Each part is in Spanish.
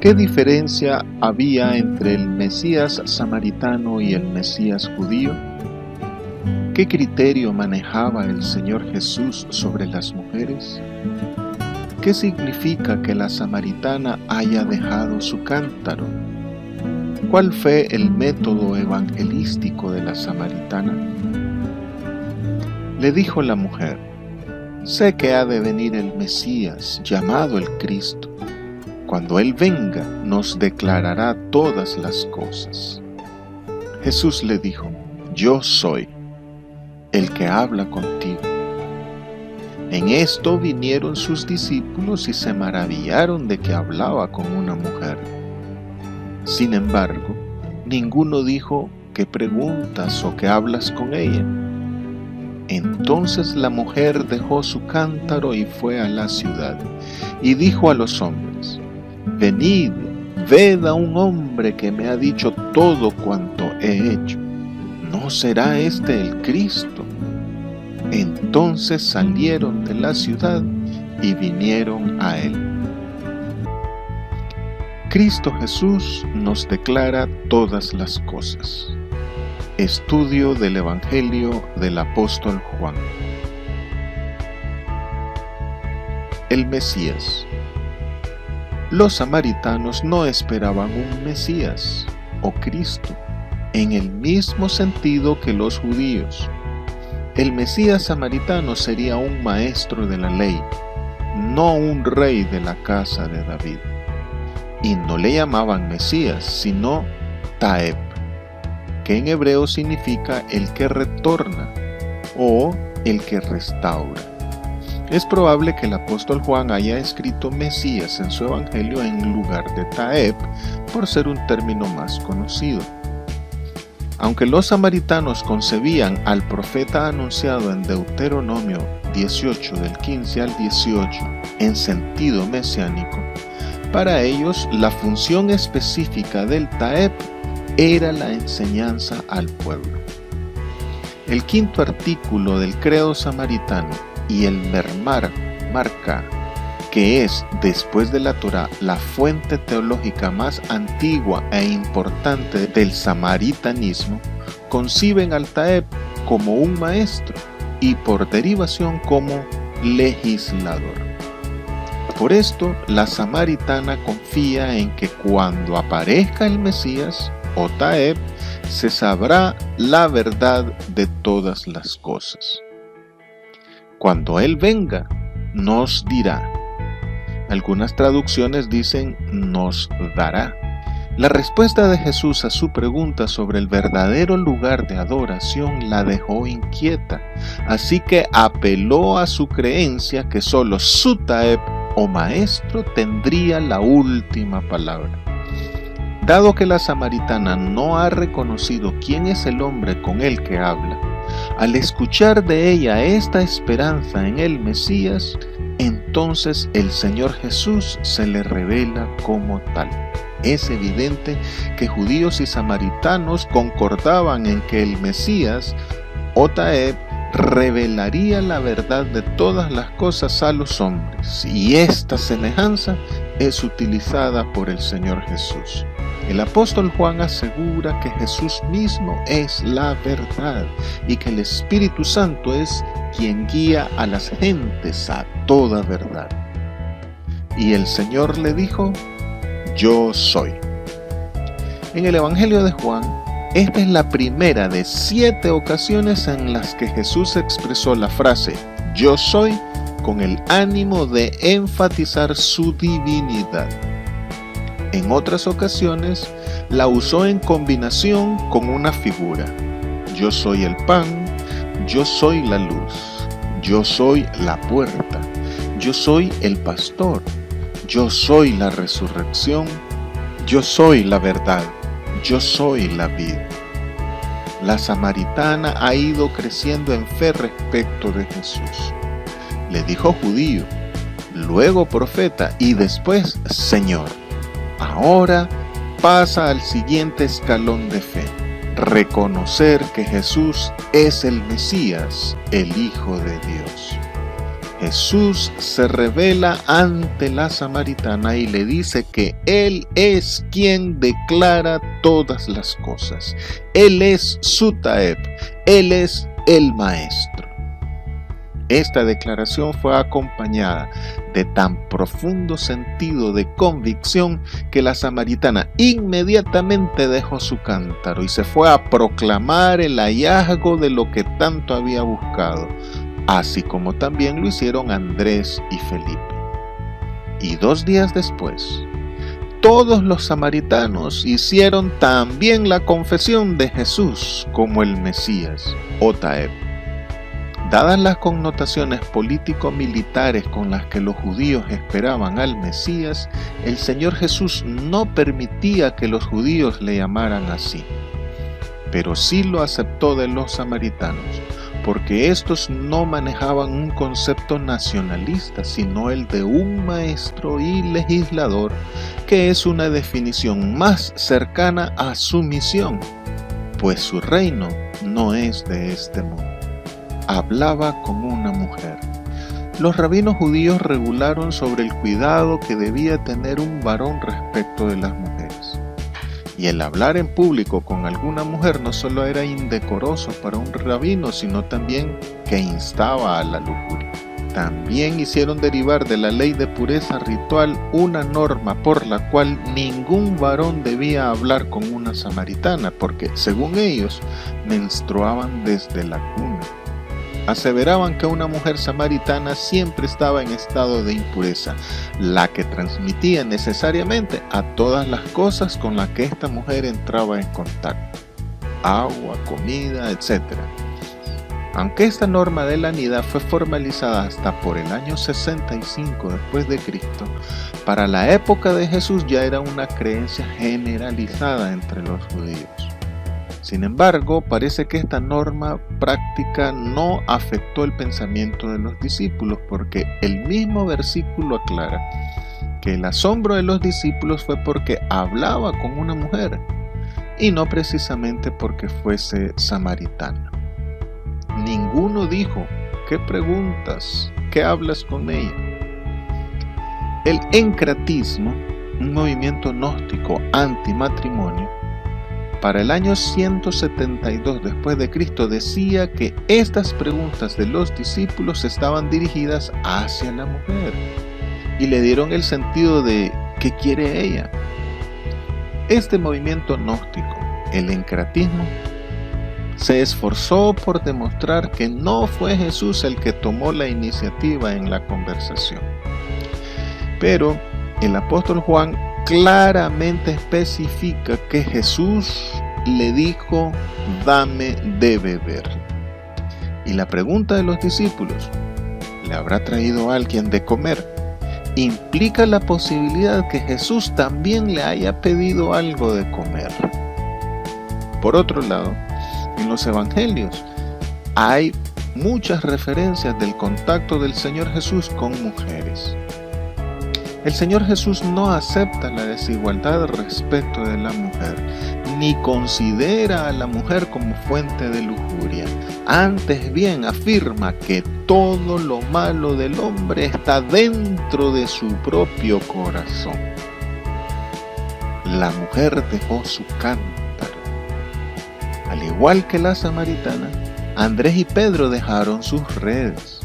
¿Qué diferencia había entre el Mesías samaritano y el Mesías judío? ¿Qué criterio manejaba el Señor Jesús sobre las mujeres? ¿Qué significa que la samaritana haya dejado su cántaro? ¿Cuál fue el método evangelístico de la samaritana? Le dijo la mujer: sé que ha de venir el Mesías, llamado el Cristo. Cuando Él venga, nos declarará todas las cosas. Jesús le dijo: yo soy el que habla contigo. En esto vinieron sus discípulos y se maravillaron de que hablaba con una mujer. Sin embargo, ninguno dijo: ¿qué preguntas o qué hablas con ella? Entonces la mujer dejó su cántaro y fue a la ciudad, y dijo a los hombres: venid, ved a un hombre que me ha dicho todo cuanto he hecho. ¿No será este el Cristo? Entonces salieron de la ciudad y vinieron a él. Cristo Jesús nos declara todas las cosas. Estudio del Evangelio del Apóstol Juan. El Mesías. Los samaritanos no esperaban un Mesías o Cristo en el mismo sentido que los judíos. El Mesías samaritano sería un maestro de la ley, no un rey de la casa de David. Y no le llamaban Mesías, sino Taeb, que en hebreo significa el que retorna o el que restaura. Es probable que el apóstol Juan haya escrito Mesías en su evangelio en lugar de Taeb, por ser un término más conocido. Aunque los samaritanos concebían al profeta anunciado en Deuteronomio 18 del 15 al 18 en sentido mesiánico, para ellos la función específica del Taeb era la enseñanza al pueblo. El quinto artículo del credo samaritano y el mermar marca, que es, después de la Torá, la fuente teológica más antigua e importante del samaritanismo, conciben al Taeb como un maestro y por derivación como legislador. Por esto, la samaritana confía en que cuando aparezca el Mesías o Taeb, se sabrá la verdad de todas las cosas. Cuando Él venga, nos dirá. Algunas traducciones dicen nos dará. La respuesta de Jesús a su pregunta sobre el verdadero lugar de adoración la dejó inquieta, así que apeló a su creencia que solo su Taeb o maestro tendría la última palabra. Dado que la samaritana no ha reconocido quién es el hombre con el que habla, al escuchar de ella esta esperanza en el Mesías, entonces el Señor Jesús se le revela como tal. Es evidente que judíos y samaritanos concordaban en que el Mesías, o Taeb, revelaría la verdad de todas las cosas a los hombres, y esta semejanza es utilizada por el Señor Jesús. El apóstol Juan asegura que Jesús mismo es la verdad y que el Espíritu Santo es quien guía a las gentes a toda verdad. Y el Señor le dijo: yo soy. En el Evangelio de Juan, esta es la primera de 7 ocasiones en las que Jesús expresó la frase yo soy con el ánimo de enfatizar su divinidad. En otras ocasiones la usó en combinación con una figura. Yo soy el pan, yo soy la luz, yo soy la puerta, yo soy el pastor, yo soy la resurrección, yo soy la verdad, yo soy la vida. La samaritana ha ido creciendo en fe respecto de Jesús. Le dijo judío, luego profeta y después Señor. Ahora pasa al siguiente escalón de fe, reconocer que Jesús es el Mesías, el Hijo de Dios. Jesús se revela ante la samaritana y le dice que Él es quien declara todas las cosas. Él es su Taeb, Él es el Maestro. Esta declaración fue acompañada de tan profundo sentido de convicción que la samaritana inmediatamente dejó su cántaro y se fue a proclamar el hallazgo de lo que tanto había buscado, así como también lo hicieron Andrés y Felipe. Y 2 días después, todos los samaritanos hicieron también la confesión de Jesús como el Mesías o Taeb. Dadas las connotaciones político-militares con las que los judíos esperaban al Mesías, el Señor Jesús no permitía que los judíos le llamaran así, pero sí lo aceptó de los samaritanos, porque estos no manejaban un concepto nacionalista, sino el de un maestro y legislador, que es una definición más cercana a su misión, pues su reino no es de este mundo. Hablaba como una mujer. Los rabinos judíos regularon sobre el cuidado que debía tener un varón respecto de las mujeres. Y el hablar en público con alguna mujer no solo era indecoroso para un rabino, sino también que instaba a la lujuria. También hicieron derivar de la ley de pureza ritual una norma por la cual ningún varón debía hablar con una samaritana, porque, según ellos, menstruaban desde la cuna. Aseveraban que una mujer samaritana siempre estaba en estado de impureza, la que transmitía necesariamente a todas las cosas con las que esta mujer entraba en contacto: agua, comida, etc. Aunque esta norma de la nidá fue formalizada hasta por el año 65 después de Cristo, para la época de Jesús ya era una creencia generalizada entre los judíos. Sin embargo, parece que esta norma práctica no afectó el pensamiento de los discípulos, porque el mismo versículo aclara que el asombro de los discípulos fue porque hablaba con una mujer y no precisamente porque fuese samaritana. Ninguno dijo: ¿qué preguntas? ¿Qué hablas con ella? El encratismo, un movimiento gnóstico antimatrimonio, para el año 172 después de Cristo decía que estas preguntas de los discípulos estaban dirigidas hacia la mujer y le dieron el sentido de ¿qué quiere ella? Este movimiento gnóstico, el encratismo, se esforzó por demostrar que no fue Jesús el que tomó la iniciativa en la conversación. Pero el apóstol Juan claramente especifica que Jesús le dijo: dame de beber. Y la pregunta de los discípulos: ¿le habrá traído alguien de comer?, implica la posibilidad que Jesús también le haya pedido algo de comer. Por otro lado, en los evangelios hay muchas referencias del contacto del Señor Jesús con mujeres. El Señor Jesús no acepta la desigualdad respecto de la mujer, ni considera a la mujer como fuente de lujuria. Antes bien afirma que todo lo malo del hombre está dentro de su propio corazón. La mujer dejó su cántaro. Al igual que la samaritana, Andrés y Pedro dejaron sus redes.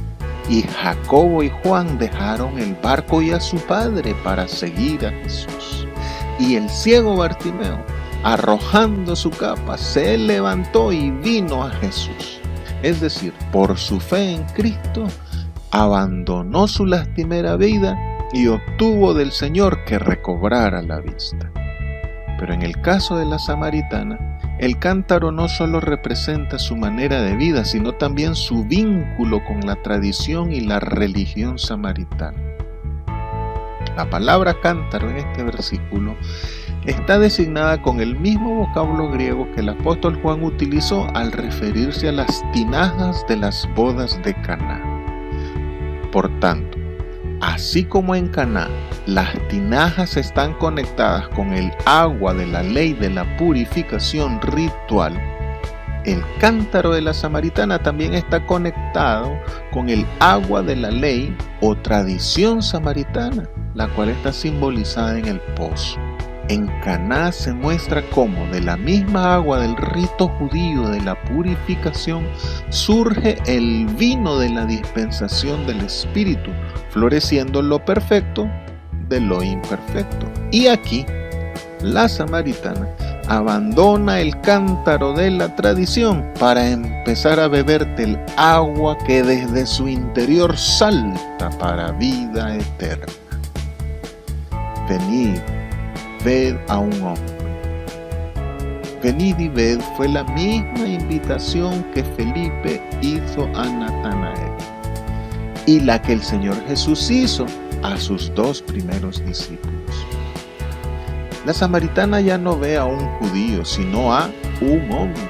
Y Jacobo y Juan dejaron el barco y a su padre para seguir a Jesús. Y el ciego Bartimeo, arrojando su capa, se levantó y vino a Jesús. Es decir, por su fe en Cristo, abandonó su lastimera vida y obtuvo del Señor que recobrara la vista. Pero en el caso de la samaritana, el cántaro no solo representa su manera de vida, sino también su vínculo con la tradición y la religión samaritana. La palabra cántaro en este versículo está designada con el mismo vocablo griego que el apóstol Juan utilizó al referirse a las tinajas de las bodas de Caná. Por tanto, así como en Caná, las tinajas están conectadas con el agua de la ley de la purificación ritual, El cántaro de la samaritana también está conectado con el agua de la ley o tradición samaritana, la cual está simbolizada en el pozo. En Caná se muestra cómo de la misma agua del rito judío de la purificación surge el vino de la dispensación del Espíritu, floreciendo lo perfecto de lo imperfecto. Y aquí, la samaritana abandona el cántaro de la tradición para empezar a beber del agua que desde su interior salta para vida eterna. Venid, ved a un hombre. Venid y ved fue la misma invitación que Felipe hizo a Natanael y la que el Señor Jesús hizo a sus 2 primeros discípulos. La samaritana ya no ve a un judío, sino a un hombre.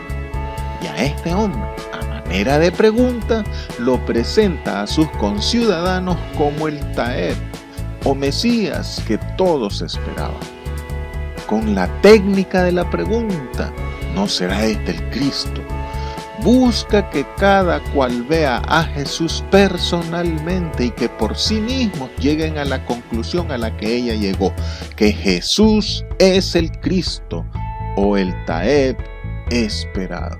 Y a este hombre, a manera de pregunta, lo presenta a sus conciudadanos como el Taeb, o Mesías que todos esperaban. Con la técnica de la pregunta, ¿no será este el Cristo? Busca que cada cual vea a Jesús personalmente y que por sí mismos lleguen a la conclusión a la que ella llegó, que Jesús es el Cristo o el Taeb esperado.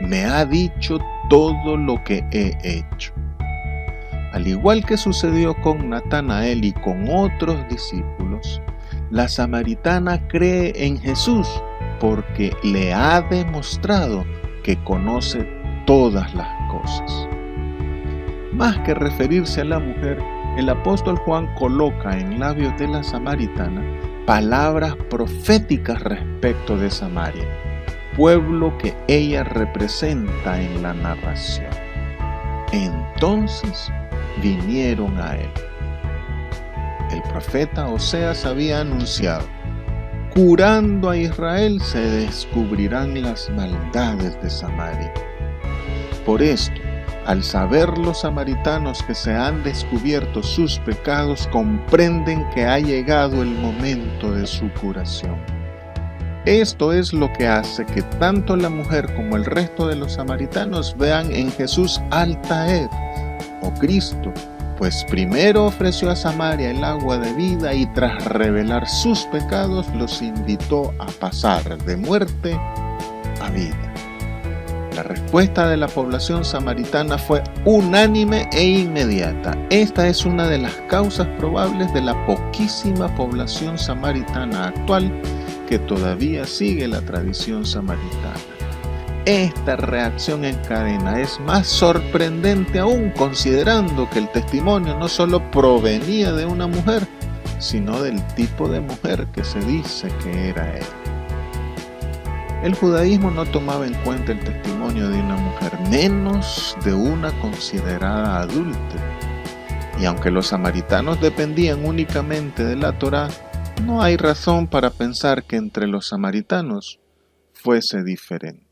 Me ha dicho todo lo que he hecho. Al igual que sucedió con Natanael y con otros discípulos, la samaritana cree en Jesús porque le ha demostrado que conoce todas las cosas. Más que referirse a la mujer, el apóstol Juan coloca en labios de la samaritana palabras proféticas respecto de Samaria, pueblo que ella representa en la narración. Entonces vinieron a él. El profeta Oseas había anunciado: curando a Israel se descubrirán las maldades de Samaria. Por esto, al saber los samaritanos que se han descubierto sus pecados, comprenden que ha llegado el momento de su curación. Esto es lo que hace que tanto la mujer como el resto de los samaritanos vean en Jesús al Taeb, o Cristo, pues primero ofreció a Samaria el agua de vida y tras revelar sus pecados los invitó a pasar de muerte a vida. La respuesta de la población samaritana fue unánime e inmediata. Esta es una de las causas probables de la poquísima población samaritana actual que todavía sigue la tradición samaritana. Esta reacción en cadena es más sorprendente aún considerando que el testimonio no solo provenía de una mujer, sino del tipo de mujer que se dice que era ella. El judaísmo no tomaba en cuenta el testimonio de una mujer, menos de una considerada adúltera. Y aunque los samaritanos dependían únicamente de la Torá, no hay razón para pensar que entre los samaritanos fuese diferente.